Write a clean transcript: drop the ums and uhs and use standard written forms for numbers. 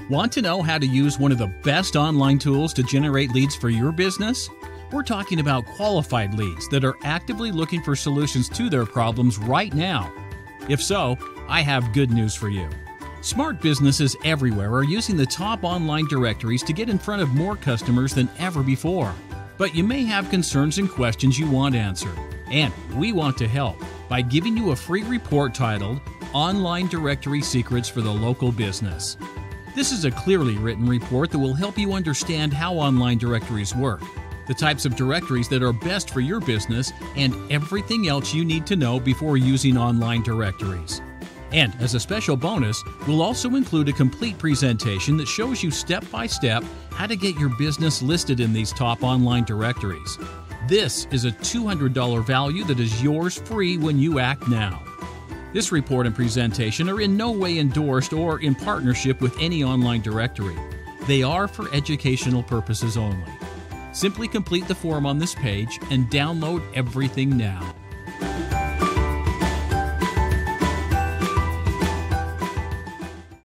Want to know how to use one of the best online tools to generate leads for your business? We're talking about qualified leads that are actively looking for solutions to their problems right now. If so, I have good news for you. Smart businesses everywhere are using the top online directories to get in front of more customers than ever before. But you may have concerns and questions you want answered, and we want to help by giving you a free report titled Online Directory Secrets for the Local Business. This is a clearly written report that will help you understand how online directories work, the types of directories that are best for your business, and everything else you need to know before using online directories. And as a special bonus, we'll also include a complete presentation that shows you step by step how to get your business listed in these top online directories. This is a $200 value that is yours free when you act now. This report and presentation are in no way endorsed or in partnership with any online directory. They are for educational purposes only. Simply complete the form on this page and download everything now.